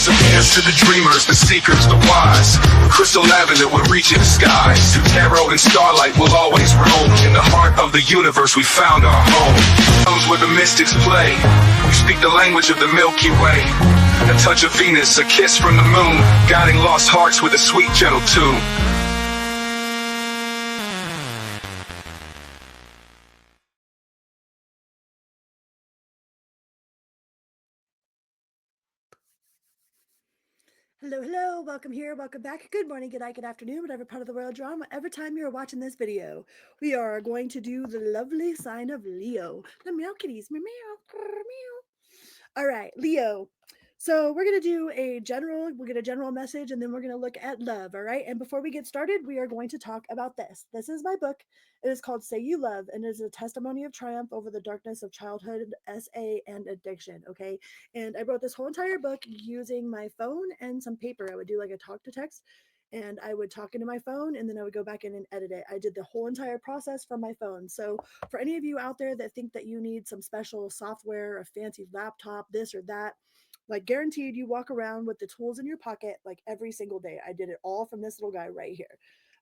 So here's to the dreamers, the seekers, the wise. Crystal Avenue will reach in the skies. Through tarot and starlight we'll always roam. In the heart of the universe we found our home. Those where the mystics play. We speak the language of the Milky Way. A touch of Venus, a kiss from the moon, guiding lost hearts with a sweet, gentle tune. Hello, hello, welcome here, welcome back. Good morning, good night, good afternoon, whatever part of the world you're on, whatever time you're watching this video. We are going to do the lovely sign of Leo. The meow kitties, meow, meow, meow. All right, Leo. So we're going to do we'll get a general message, and then we're going to look at love, all right? And before we get started, we are going to talk about this. This is my book. It is called Say You Love, and it is a testimony of triumph over the darkness of childhood, SA, and addiction, okay? And I wrote this whole entire book using my phone and some paper. I would do like a talk to text, and I would talk into my phone, and then I would go back in and edit it. I did the whole entire process from my phone. So for any of you out there that think that you need some special software, a fancy laptop, this or that, like guaranteed you walk around with the tools in your pocket like every single day. I did it all from this little guy right here.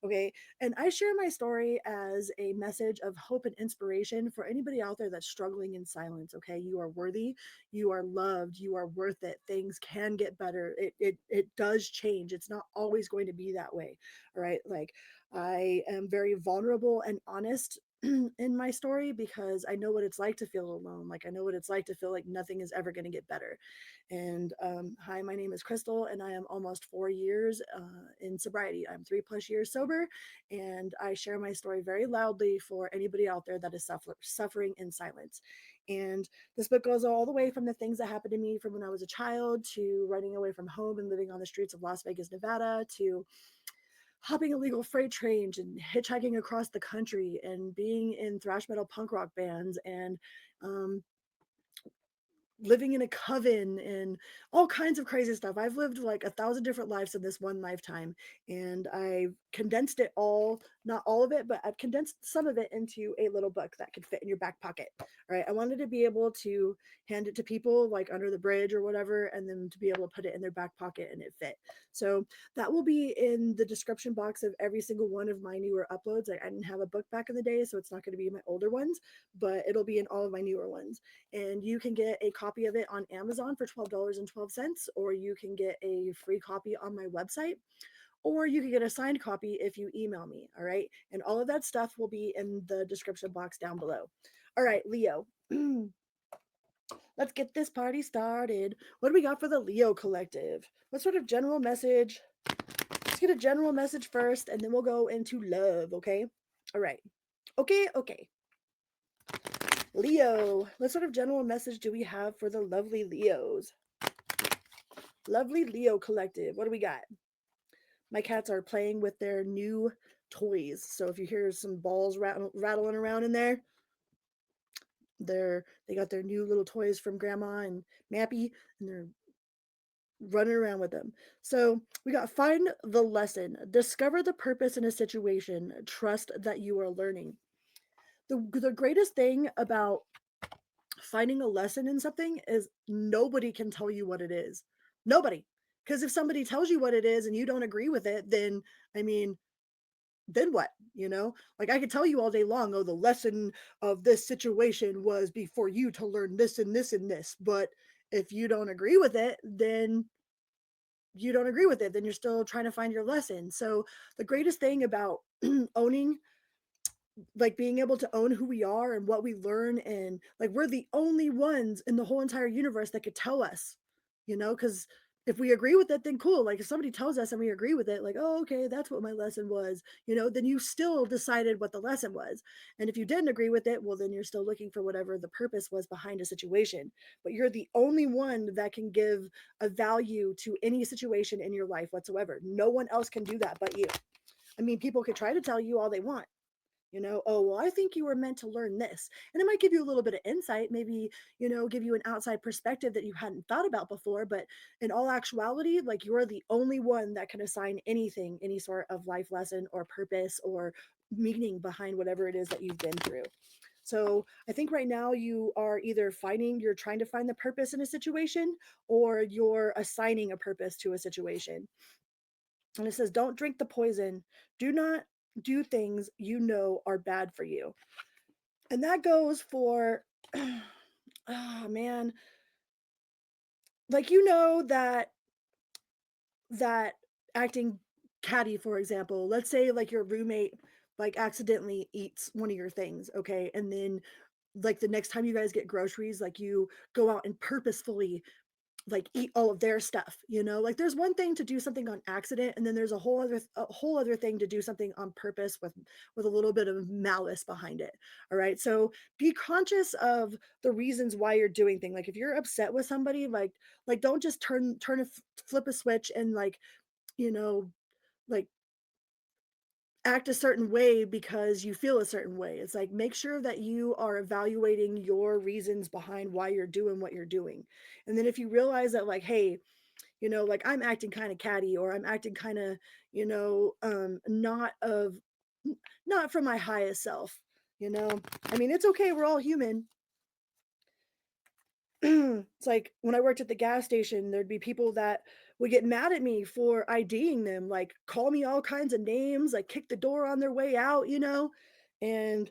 Okay. And I share my story as a message of hope and inspiration for anybody out there that's struggling in silence. Okay. You are worthy. You are loved. You are worth it. Things can get better. It does change. It's not always going to be that way. All right. Like I am very vulnerable and honest in my story because I know what it's like to feel alone. Like I know what it's like to feel like nothing is ever going to get better. And hi, my name is Crystal, and I am almost 4 years in sobriety. I'm 3+ years sober, and I share my story very loudly for anybody out there that is suffering in silence. And this book goes all the way from the things that happened to me from when I was a child to running away from home and living on the streets of Las Vegas, Nevada, to hopping illegal freight trains and hitchhiking across the country and being in thrash metal punk rock bands and um, living in a coven and all kinds of crazy stuff. I've lived like 1,000 different lives in this one lifetime, and I've condensed it all, not all of it, but I've condensed some of it into a little book that could fit in your back pocket. All right. I wanted to be able to hand it to people like under the bridge or whatever, and then to be able to put it in their back pocket and it fit. So that will be in the description box of every single one of my newer uploads. Like I didn't have a book back in the day, so it's not going to be my older ones, but it'll be in all of my newer ones. And you can get a copy of it on Amazon for $12.12, or you can get a free copy on my website, or you can get a signed copy if you email me. All right. And all of that stuff will be in the description box down below. All right, Leo. Let's get this party started. What do we got for the Leo collective? What sort of general message? Let's get a general message first, and then we'll go into love, okay? All right. Okay. Leo, what sort of general message do we have for the lovely Leos? Lovely Leo collective. What do we got? My cats are playing with their new toys. So if you hear some balls rattling around in there, they got their new little toys from Grandma and Mappy, and they're running around with them. So we got find the lesson, discover the purpose in a situation, trust that you are learning. The greatest thing about finding a lesson in something is nobody can tell you what it is. Nobody. Because if somebody tells you what it is and you don't agree with it, then, I mean, then what? Like I could tell you all day long, oh, the lesson of this situation was for you to learn this and this and this. But if you don't agree with it, then you don't agree with it. Then you're still trying to find your lesson. So the greatest thing about owning, like being able to own who we are and what we learn, and like we're the only ones in the whole entire universe that could tell us, because if we agree with it, then cool. Like if somebody tells us and we agree with it, like, oh, okay, that's what my lesson was, then you still decided what the lesson was. And if you didn't agree with it, well, then you're still looking for whatever the purpose was behind a situation. But you're the only one that can give a value to any situation in your life whatsoever. No one else can do that but you. I mean, people could try to tell you all they want, oh, well, I think you were meant to learn this. And it might give you a little bit of insight, maybe, give you an outside perspective that you hadn't thought about before. But in all actuality, like you're the only one that can assign anything, any sort of life lesson or purpose or meaning behind whatever it is that you've been through. So I think right now you are either you're trying to find the purpose in a situation, or you're assigning a purpose to a situation. And it says, don't drink the poison. Do not do things you know are bad for you. And that goes for, oh man, like, that acting catty, for example, let's say like your roommate like accidentally eats one of your things, okay? And then like the next time you guys get groceries, like you go out and purposefully like eat all of their stuff, like there's one thing to do something on accident, and then there's a whole other thing to do something on purpose with a little bit of malice behind it. All right, so be conscious of the reasons why you're doing things. Like if you're upset with somebody, like don't just flip a switch and you know like act a certain way because you feel a certain way. It's like, make sure that you are evaluating your reasons behind why you're doing what you're doing. And then if you realize that, like, hey, like I'm acting kind of catty, or I'm acting kind of, not from my highest self, I mean, it's okay. We're all human. It's like when I worked at the gas station, there'd be people that would get mad at me for IDing them, like call me all kinds of names, like kick the door on their way out, and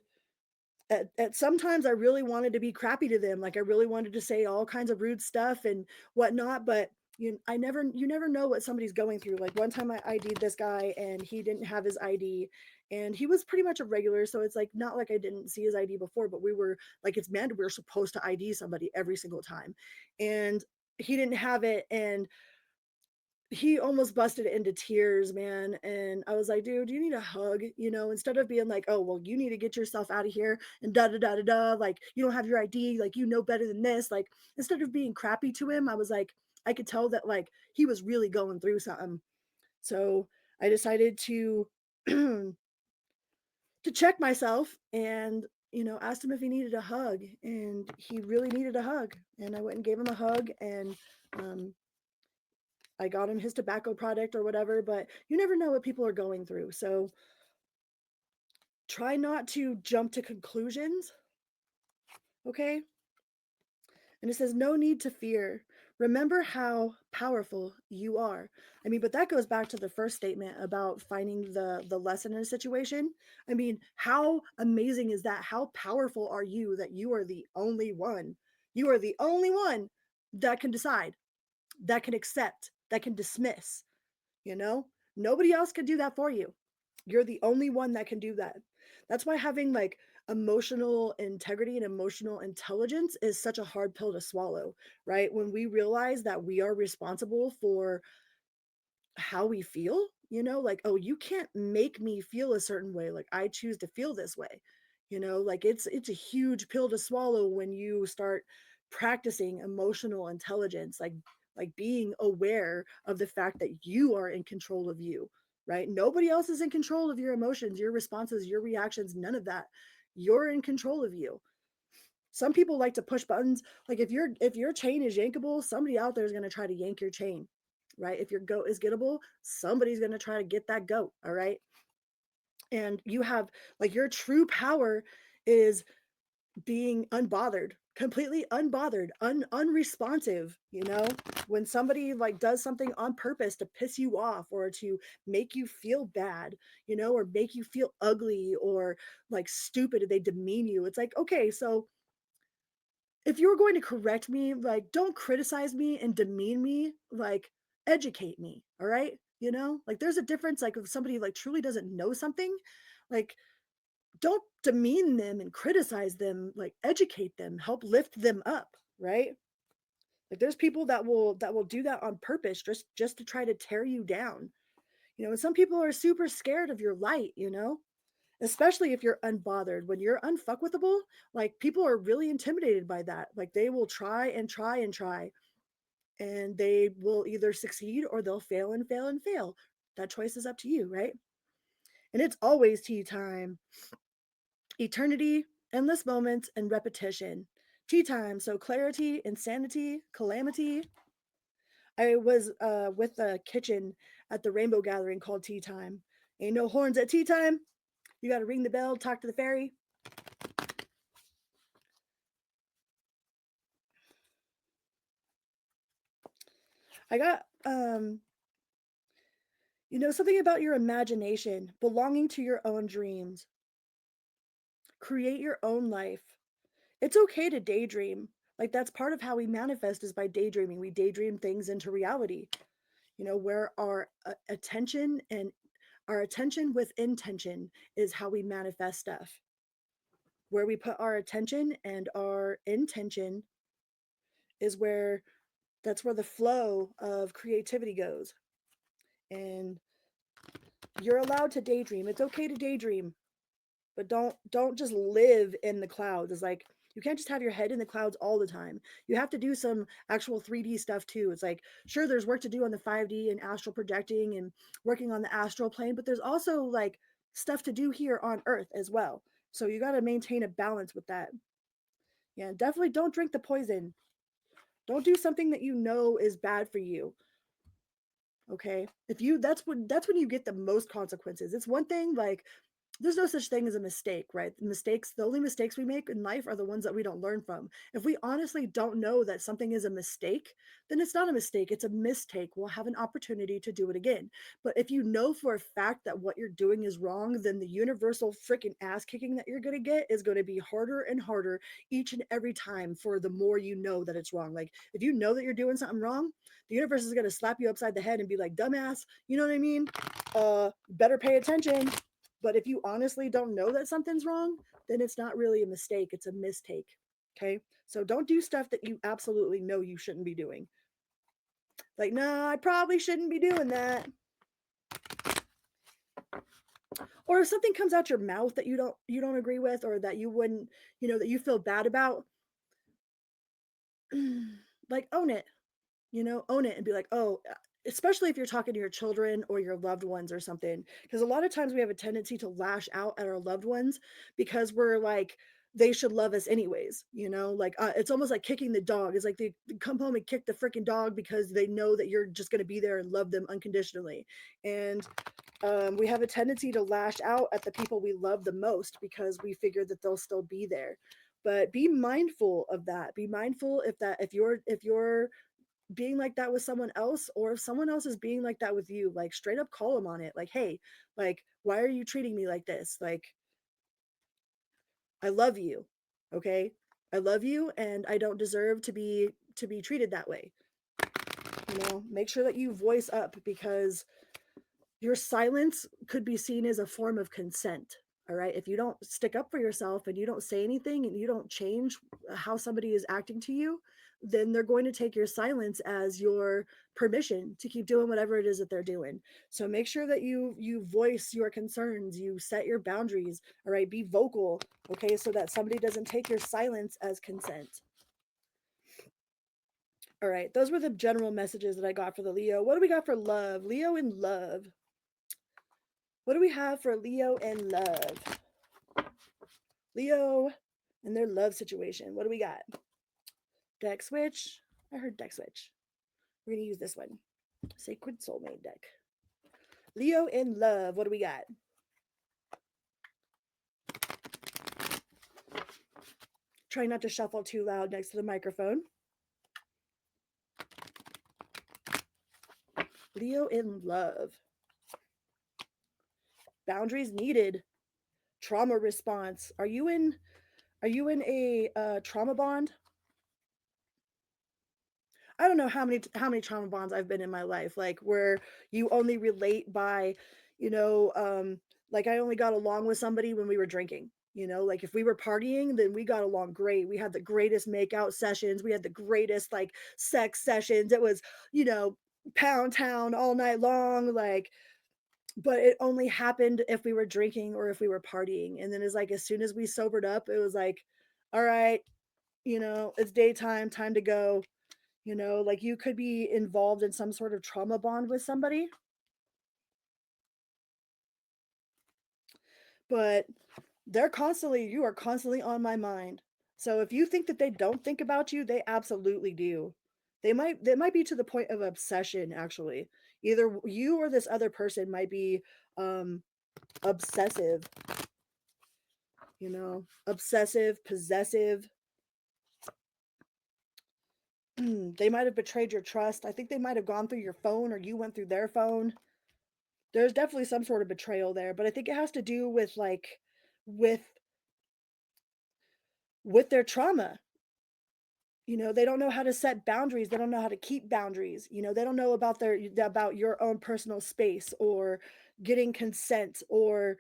sometimes I really wanted to be crappy to them. Like I really wanted to say all kinds of rude stuff and whatnot, but you never know what somebody's going through. Like one time I ID'd this guy and he didn't have his ID, and he was pretty much a regular. So it's like, not like I didn't see his ID before, but we were like, it's mandatory. We're supposed to ID somebody every single time. And he didn't have it. And he almost busted into tears, man. And I was like, dude, you need a hug, instead of being like, oh, well, you need to get yourself out of here and da da da da da. Like, you don't have your ID, like, better than this. Like, instead of being crappy to him, I was like, I could tell that like he was really going through something. So I decided to to check myself and asked him if he needed a hug, and he really needed a hug. And I went and gave him a hug, and um, I got him his tobacco product or whatever, but you never know what people are going through. So try not to jump to conclusions, okay? And it says, no need to fear. Remember how powerful you are. I mean, but that goes back to the first statement about finding the lesson in a situation. I mean, how amazing is that? How powerful are you that you are the only one? You are the only one that can decide, that can accept, that can dismiss. You know, nobody else can do that for you. You're the only one that can do that. That's why having like emotional integrity and emotional intelligence is such a hard pill to swallow, right? When we realize that we are responsible for how we feel, like, oh, you can't make me feel a certain way. Like I choose to feel this way. Like it's a huge pill to swallow when you start practicing emotional intelligence, like being aware of the fact that you are in control of you, right? Nobody else is in control of your emotions, your responses, your reactions, none of that. You're in control of you. Some people like to push buttons. Like if your chain is yankable, somebody out there is going to try to yank your chain, right? If your goat is gettable, somebody's going to try to get that goat. All right. And you have like your true power is being unbothered, completely unbothered, unresponsive. When somebody like does something on purpose to piss you off or to make you feel bad, or make you feel ugly or like stupid, they demean you. It's like, okay, so if you were going to correct me, like, don't criticize me and demean me, like, educate me. All right. Like there's a difference. Like if somebody like truly doesn't know something, like, don't demean them and criticize them, like educate them, help lift them up. Right. Like there's people that will do that on purpose, just to try to tear you down. And some people are super scared of your light, especially if you're unbothered. When you're unfuckwithable, like people are really intimidated by that. Like they will try and try and try, and they will either succeed or they'll fail and fail and fail. That choice is up to you, right? And it's always tea time. Eternity, endless moments, and repetition. Tea time. So clarity, insanity, calamity. I was with the kitchen at the rainbow gathering called tea time. Ain't no horns at tea time. You got to ring the bell, talk to the fairy. I got, something about your imagination, belonging to your own dreams. Create your own life. It's okay to daydream. Like that's part of how we manifest is by daydreaming. We daydream things into reality. Where our attention and our attention with intention is how we manifest stuff. Where we put our attention and our intention is where that's where the flow of creativity goes. And you're allowed to daydream. It's okay to daydream, but don't just live in the clouds. It's like you can't just have your head in the clouds all the time. You have to do some actual 3D stuff too. It's like sure there's work to do on the 5D and astral projecting and working on the astral plane, but there's also like stuff to do here on earth as well. So you got to maintain a balance with that. Yeah, definitely don't drink the poison. Don't do something that you know is bad for you. Okay? If you that's when you get the most consequences. It's one thing like there's no such thing as a mistake, right? The only mistakes we make in life are the ones that we don't learn from. If we honestly don't know that something is a mistake, then it's not a mistake, it's a mistake. We'll have an opportunity to do it again. But if you know for a fact that what you're doing is wrong, then the universal freaking ass kicking that you're going to get is going to be harder and harder each and every time for the more you know that it's wrong. Like if you know that you're doing something wrong, the universe is going to slap you upside the head and be like, dumbass, you know what I mean? Better pay attention. But if you honestly don't know that something's wrong, then it's not really a mistake, it's a mistake. Okay? So don't do stuff that you absolutely know you shouldn't be doing. Like, no, I probably shouldn't be doing that. Or if something comes out your mouth that you don't agree with or that you wouldn't, that you feel bad about, like own it. Own it and be like, oh, especially if you're talking to your children or your loved ones or something. Because a lot of times we have a tendency to lash out at our loved ones because we're like, they should love us anyways, like it's almost like kicking the dog. It's like they come home and kick the freaking dog because they know that you're just going to be there and love them unconditionally. And we have a tendency to lash out at the people we love the most because we figure that they'll still be there. But be mindful of that. Be mindful if you're being like that with someone else or if someone else is being like that with you, like straight up call them on it. Like, hey, like why are you treating me like this? Like I love you. Okay? I love you and I don't deserve to be treated that way. Make sure that you voice up because your silence could be seen as a form of consent. All right, if you don't stick up for yourself and you don't say anything and you don't change how somebody is acting to you, then they're going to take your silence as your permission to keep doing whatever it is that they're doing. So make sure that you voice your concerns, you set your boundaries. All right, be vocal. Okay, so that somebody doesn't take your silence as consent. All right, those were the general messages that I got for the Leo. What do we got for love? Leo in love. What do we have for Leo and love? Leo and their love situation. What do we got? Deck switch. I heard deck switch. We're going to use this one. Sacred Soulmate deck. Leo in love. What do we got? Try not to shuffle too loud next to the microphone. Leo in love. Boundaries needed. Trauma response. Are you in a trauma bond? I don't know how many trauma bonds I've been in my life, like where you only relate by, you know, um, like I only got along with somebody when we were drinking. Like if we were partying, then we got along great. We had the greatest makeout sessions. We had the greatest like sex sessions. It was, you know, pound town all night long. Like, but it only happened if we were drinking or if we were partying. And then it's like as soon as we sobered up, it was like, all right, it's daytime, time to go. Like you could be involved in some sort of trauma bond with somebody, but you are constantly on my mind. So if you think that they don't think about you, they absolutely do. They might be to the point of obsession, actually. Either you or this other person might be um obsessive, obsessive, possessive. They might have betrayed your trust. I think they might have gone through your phone or you went through their phone. There's definitely some sort of betrayal there, but I think it has to do with like with with their trauma. They don't know how to set boundaries, they don't know how to keep boundaries, they don't know about your own personal space, or getting consent, or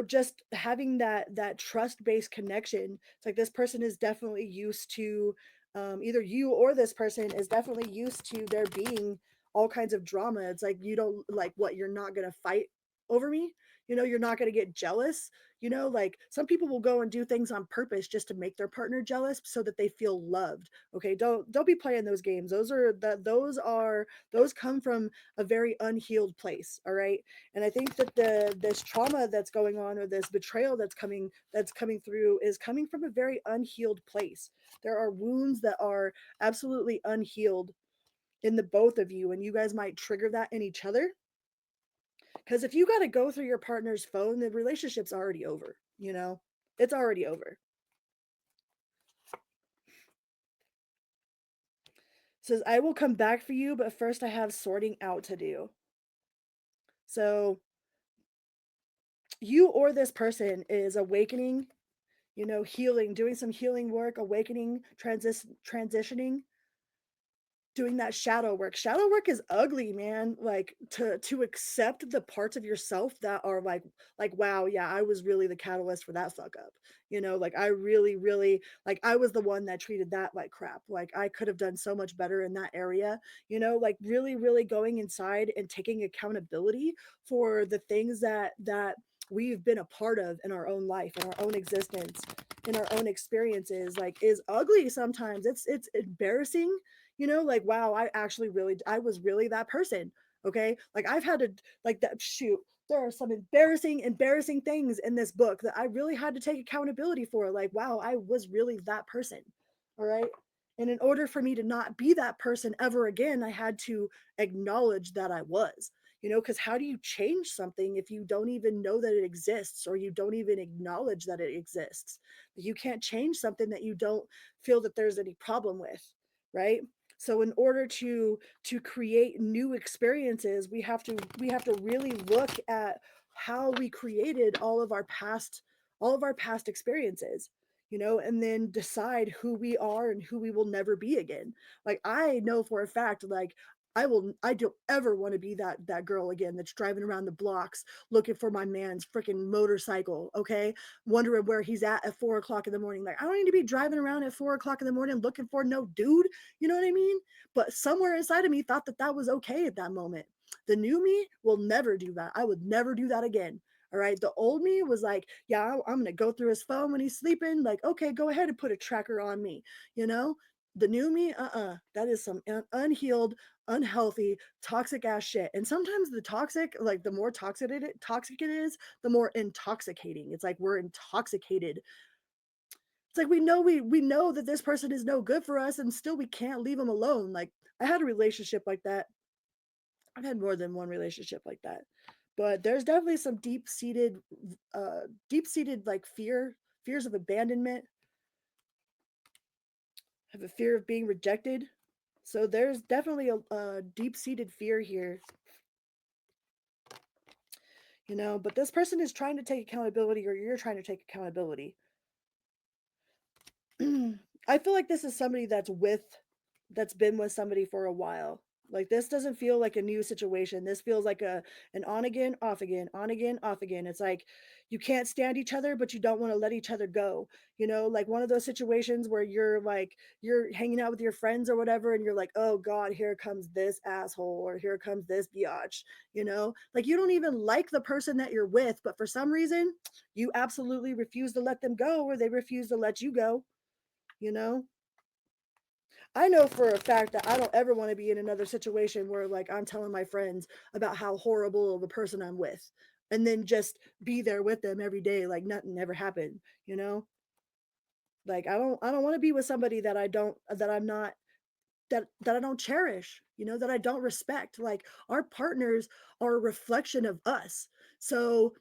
just having that trust-based connection. It's like this person is definitely used to, either you or this person is definitely used to there being all kinds of drama. It's like, you don't like, what, you're not going to fight over me, you're not going to get jealous. Like, some people will go and do things on purpose just to make their partner jealous so that they feel loved. Okay, don't be playing those games. Those come from a very unhealed place. All right. And I think that this trauma that's going on, or this betrayal that's coming through, is coming from a very unhealed place. There are wounds that are absolutely unhealed in the both of you, and you guys might trigger that in each other. Because if you got to go through your partner's phone, the relationship's already over. It's already over. Says, I will come back for you, but first I have sorting out to do. So you or this person is awakening, healing, doing some healing work, awakening, transitioning, doing that shadow work. Shadow work is ugly, man. Like, to accept the parts of yourself that are like, wow, yeah, I was really the catalyst for that fuck up. Like, I really, really, like, I was the one that treated that like crap. Like, I could have done so much better in that area. Like, really, really going inside and taking accountability for the things that we've been a part of in our own life, in our own existence, in our own experiences, like, is ugly sometimes. It's embarrassing, like, wow, I was really that person. Okay, like, I've had to, like, that, shoot, there are some embarrassing things in this book that I really had to take accountability for. Like, wow, I was really that person. All right. And in order for me to not be that person ever again, I had to acknowledge that I was. Because how do you change something if you don't even know that it exists, or you don't even acknowledge that it exists? You can't change something that you don't feel that there's any problem with, right? So in order to create new experiences, we have to really look at how we created all of our past experiences, and then decide who we are and who we will never be again. Like, I know for a fact, like, I don't ever want to be that girl again that's driving around the blocks looking for my man's freaking motorcycle. Okay, wondering where he's at 4 o'clock in the morning. Like, I don't need to be driving around at 4 o'clock in the morning looking for no dude. You know what I mean? But somewhere inside of me thought that that was okay at that moment. The new me will never do that. I would never do that again. All right. The old me was like, yeah, I'm going to go through his phone when he's sleeping. Like, okay, go ahead and put a tracker on me. You know, the new me, that is some unhealed, unhealthy, toxic ass shit. And sometimes the toxic, like, the more toxic it is, the more intoxicating. It's like we're intoxicated. It's like, we know that this person is no good for us, and still we can't leave them alone. Like, I had a relationship like that. I've had more than one relationship like that. But there's definitely some deep seated, like, fears of abandonment, have a fear of being rejected. So there's definitely a deep-seated fear here, but this person is trying to take accountability, or you're trying to take accountability. I feel like this is somebody that's been with somebody for a while. Like, this doesn't feel like a new situation. This feels like an on again, off again, on again, off again. It's like you can't stand each other, but you don't want to let each other go. Like one of those situations where you're hanging out with your friends or whatever, and you're like, oh God, here comes this asshole, or here comes this biatch. Like, you don't even like the person that you're with, but for some reason, you absolutely refuse to let them go, or they refuse to let you go. you know I know for a fact that I don't ever want to be in another situation where, like, I'm telling my friends about how horrible of a person I'm with, and then just be there with them every day like nothing ever happened. Like, I don't want to be with somebody that I don't that I'm not that I don't cherish, that I don't respect. Like, our partners are a reflection of us. So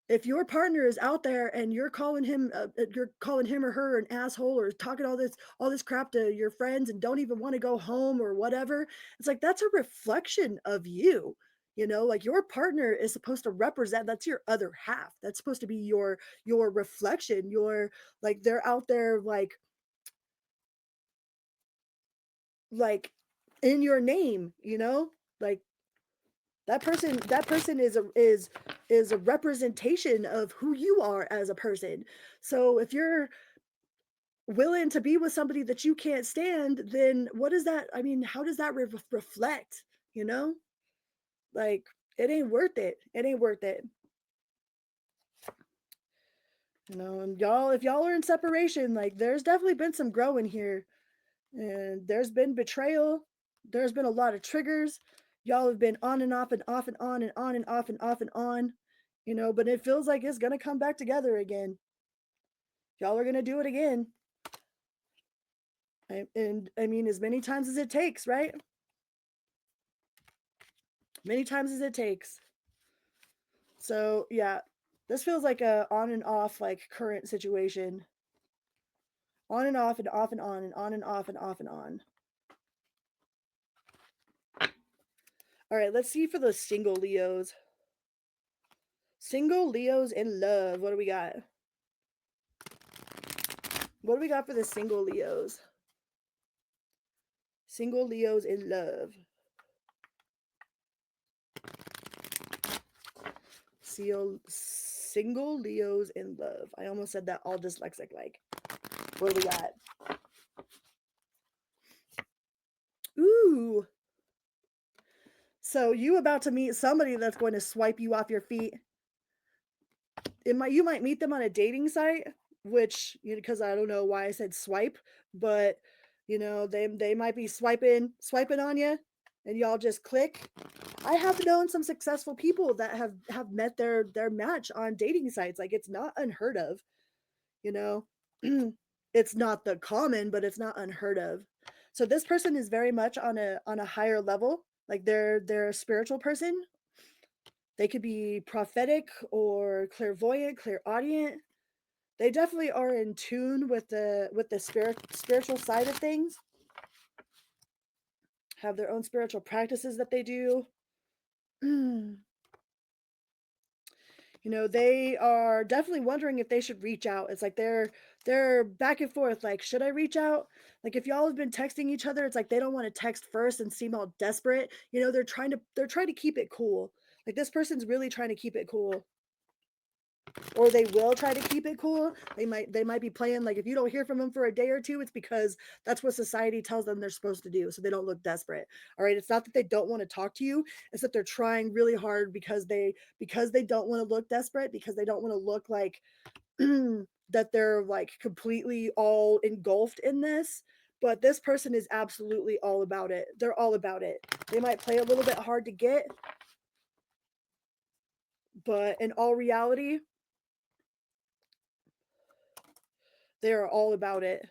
if your partner is out there and you're calling him or her an asshole or talking all this crap to your friends and don't even want to go home or whatever, it's like that's a reflection of you. Like your partner is supposed to represent, that's your other half. That's supposed to be your reflection, your, like, they're out there like in your name, like that person is a representation of who you are as a person. So if you're willing to be with somebody that you can't stand, then what is that? I mean, how does that reflect? You know, like, it ain't worth it. It ain't worth it. And y'all, if y'all are in separation, like, there's definitely been some growing here, and there's been betrayal. There's been a lot of triggers. Y'all have been on and off and off and on and on and off and off and on, but it feels like it's gonna come back together again. Y'all are gonna do it again. And I mean, as many times as it takes, right? Many times as it takes. So yeah, this feels like a on and off, like, current situation. On and off and off and on and on and off and off and on. All right, let's see for the single Leos. Single Leos in love. What do we got? What do we got for the single Leos? Single Leos in love. Single Leos in love. I almost said that all dyslexic like. What do we got? Ooh. So you about to meet somebody that's going to swipe you off your feet. You might meet them on a dating site, which, because I don't know why I said swipe, but they might be swiping on you, and y'all just click. I have known some successful people that have met their match on dating sites. Like, it's not unheard of, you know. It's not the common, but it's not unheard of. So this person is very much on a higher level. Like, they're a spiritual person. They could be prophetic or clairvoyant, clairaudient. They definitely are in tune with the spiritual side of things. Have their own spiritual practices that they do. They are definitely wondering if they should reach out. It's like they're back and forth, like, should I reach out? Like, if y'all have been texting each other, it's like they don't want to text first and seem all desperate. They're trying to keep it cool. Like, this person's really trying to keep it cool. Or they will try to keep it cool. They might be playing, like, if you don't hear from them for a day or two, it's because that's what society tells them they're supposed to do, so they don't look desperate. All right, it's not that they don't want to talk to you, it's that they're trying really hard because they don't want to look desperate, because they don't want to look like that they're, like, completely all engulfed in this. But this person is absolutely all about it. They're all about it. They might play a little bit hard to get, but in all reality, they are all about it.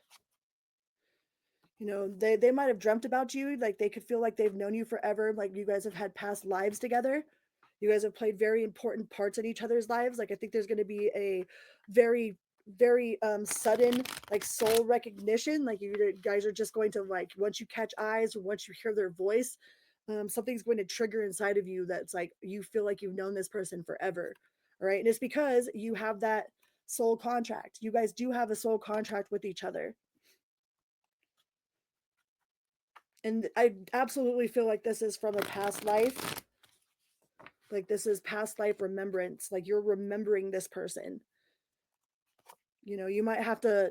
They might have dreamt about you. Like, they could feel like they've known you forever. Like, you guys have had past lives together. You guys have played very important parts in each other's lives. Like, I think there's going to be a very, very sudden, like, soul recognition. Like, you guys are just going to, like, once you catch eyes or once you hear their voice, something's going to trigger inside of you that's like, you feel like you've known this person forever. All right. And it's because you have that soul contract. You guys do have a soul contract with each other. And I absolutely feel like this is from a past life. Like, this is past life remembrance. Like, you're remembering this person. You might have to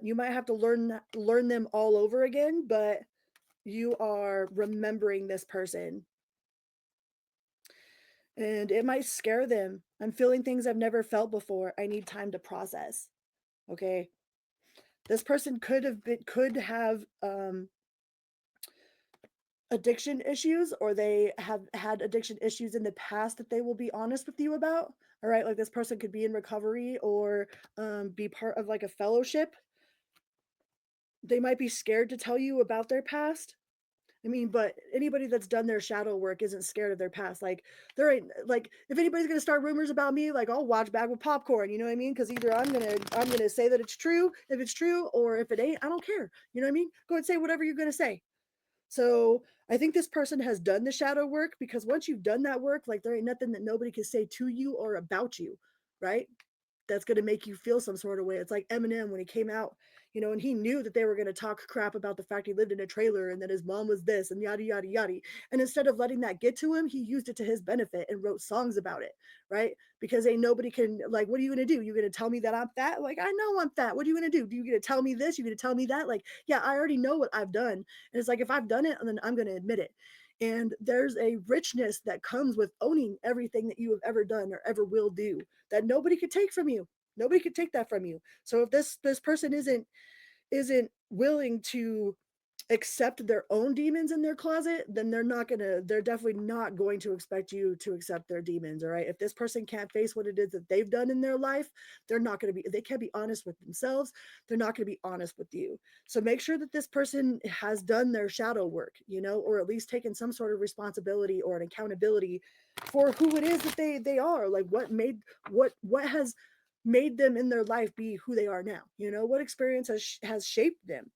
learn them all over again, but you are remembering this person. And it might scare them. I'm feeling things I've never felt before. I need time to process. Okay. This person could have addiction issues, or they have had addiction issues in the past that they will be honest with you about. All right, like, this person could be in recovery or be part of, like, a fellowship. They might be scared to tell you about their past. I mean, but anybody that's done their shadow work isn't scared of their past. Like, there ain't, like, if anybody's gonna start rumors about me, like, I'll watch back with popcorn. You know what I mean? Because either I'm gonna say that it's true if it's true, or if it ain't, I don't care. You know what I mean? Go and say whatever you're gonna say. So I think this person has done the shadow work, because once you've done that work, like, there ain't nothing that nobody can say to you or about you, right? That's going to make you feel some sort of way. It's like Eminem when he came out, and he knew that they were going to talk crap about the fact he lived in a trailer and that his mom was this and yada, yada, yada. And instead of letting that get to him, he used it to his benefit and wrote songs about it, right? Because ain't nobody can, like, what are you going to do? You're going to tell me that I'm fat? Like, I know I'm fat. What are you going to do? You going to tell me this? You going to tell me that? Like, yeah, I already know what I've done. And it's like, if I've done it, then I'm going to admit it. And there's a richness that comes with owning everything that you have ever done or ever will do that nobody could take from you. Nobody could take that from you. So if this person isn't willing to accept their own demons in their closet, then they're definitely not going to expect you to accept their demons. All right. If this person can't face what it is that they've done in their life, they can't be honest with themselves. They're not going to be honest with you. So make sure that this person has done their shadow work, or at least taken some sort of responsibility or an accountability for who it is that they are. Like, what has made them in their life be who they are now. What experience has shaped them.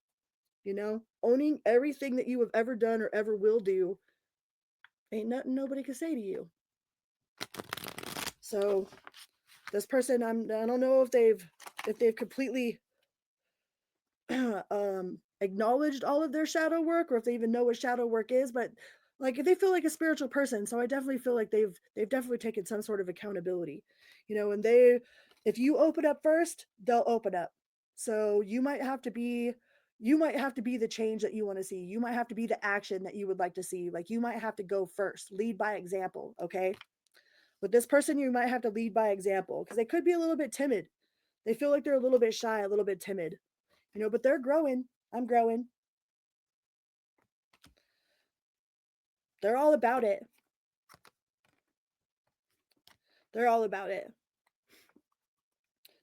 Owning everything that you have ever done or ever will do ain't nothing nobody can say to you. So this person, I don't know if they've completely acknowledged all of their shadow work, or if they even know what shadow work is, but like, they feel like a spiritual person. So I definitely feel like they've definitely taken some sort of accountability. And if you open up first, they'll open up. So you might have to be the change that you want to see. You might have to be the action that you would like to see. Like, you might have to go first, lead by example. Okay. With this person, you might have to lead by example, because they could be a little bit timid. They feel like they're a little bit shy, a little bit timid, but they're growing. I'm growing. They're all about it. They're all about it.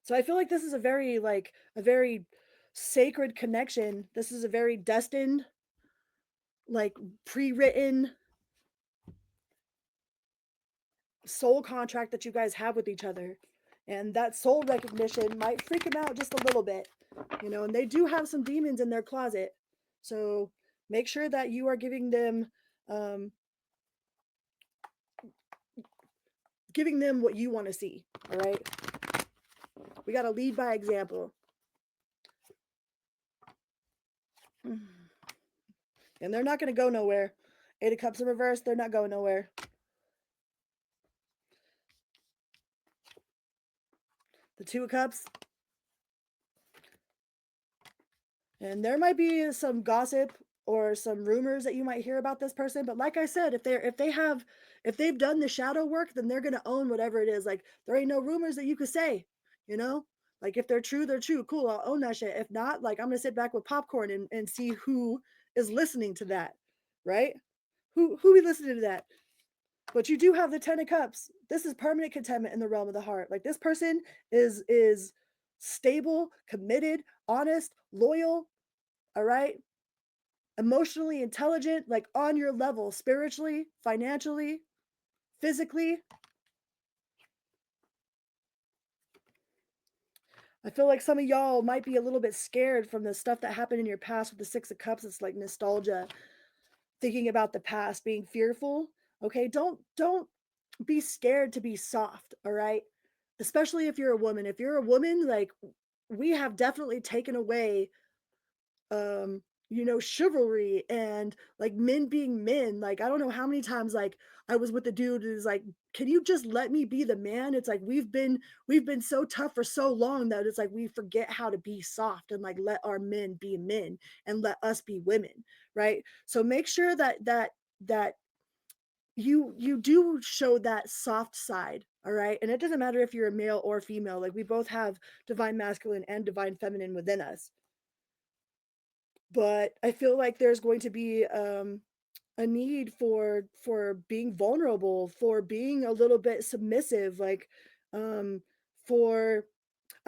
So I feel like this is a very sacred connection. This is a very destined, like, pre-written soul contract that you guys have with each other. And that soul recognition might freak them out just a little bit, and they do have some demons in their closet. So make sure that you are um, giving them what you want to see. All right. We got to lead by example. And they're not going to go nowhere. 8 of Cups in reverse, they're not going nowhere. The 2 of Cups. And there might be some gossip or some rumors that you might hear about this person, but like I said, if they've done the shadow work, then they're gonna own whatever it is. Like, there ain't no rumors that you could say, you know? Like, if they're true, they're true. Cool, I'll own that shit. If not, like, I'm gonna sit back with popcorn and see who is listening to that, right? Who be listening to that? But you do have the 10 of Cups. This is permanent contentment in the realm of the heart. Like, this person is stable, committed, honest, loyal, all right? Emotionally intelligent, like, on your level, spiritually, financially, physically. I feel like some of y'all might be a little bit scared from the stuff that happened in your past with the 6 of Cups. It's like nostalgia, thinking about the past, being fearful. Okay, don't be scared to be soft, all right? Especially if you're a woman. If you're a woman, like, we have definitely taken away chivalry and, like, men being men. Like, I don't know how many times, like, I was with a dude who's like, can you just let me be the man? It's like, we've been so tough for so long that it's like we forget how to be soft and, like, let our men be men and let us be women, right? So make sure that you do show that soft side, all right? And it doesn't matter if you're a male or female. Like, we both have divine masculine and divine feminine within us. But I feel like there's going to be a need for being vulnerable, for being a little bit submissive, like, for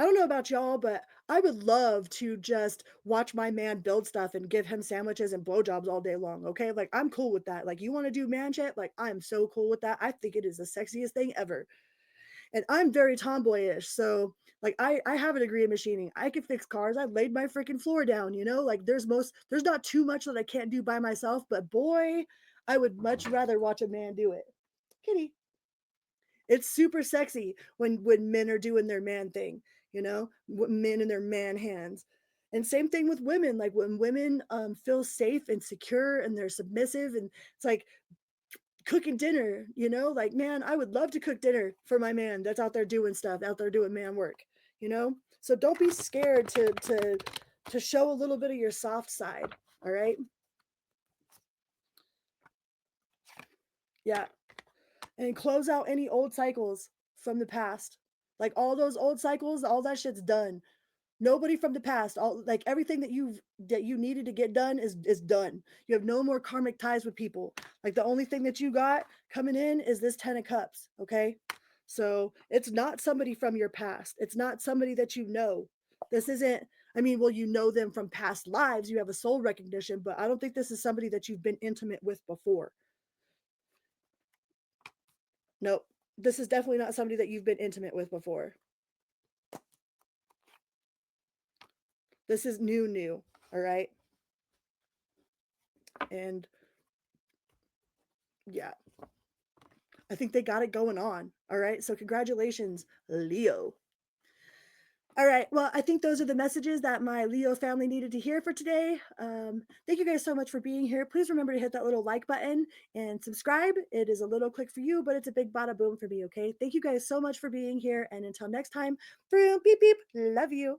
I don't know about y'all, but I would love to just watch my man build stuff and give him sandwiches and blowjobs all day long. Okay. Like, I'm cool with that. Like, you want to do man shit? Like, I'm so cool with that. I think it is the sexiest thing ever. And I'm very tomboyish. So, like, I have a degree in machining. I can fix cars. I laid my freaking floor down, you know? Like, there's not too much that I can't do by myself, but boy, I would much rather watch a man do it. Kitty. It's super sexy when men are doing their man thing, you know, men in their man hands. And same thing with women. Like when women feel safe and secure and they're submissive, and it's like cooking dinner, you know, like man, I would love to cook dinner for my man that's out there doing stuff, out there doing man work, you know. So don't be scared to show a little bit of your soft side. All right. Yeah. And close out any old cycles from the past. Like all those old cycles, all that shit's done. Nobody from the past, all like everything that you needed to get done is done. You have no more karmic ties with people. Like the only thing that you got coming in is this 10 of cups, okay? So, it's not somebody from your past. It's not somebody that you know. This isn't I mean, well, you know them from past lives. You have a soul recognition, but I don't think this is somebody that you've been intimate with before. Nope. This is definitely not somebody that you've been intimate with before. This is new, all right? And yeah, I think they got it going on. All right. So, congratulations, Leo. All right. Well, I think those are the messages that my Leo family needed to hear for today. Thank you guys so much for being here. Please remember to hit that little like button and subscribe. It is a little click for you, but it's a big bada boom for me. Okay. Thank you guys so much for being here. And until next time, beep, beep, love you.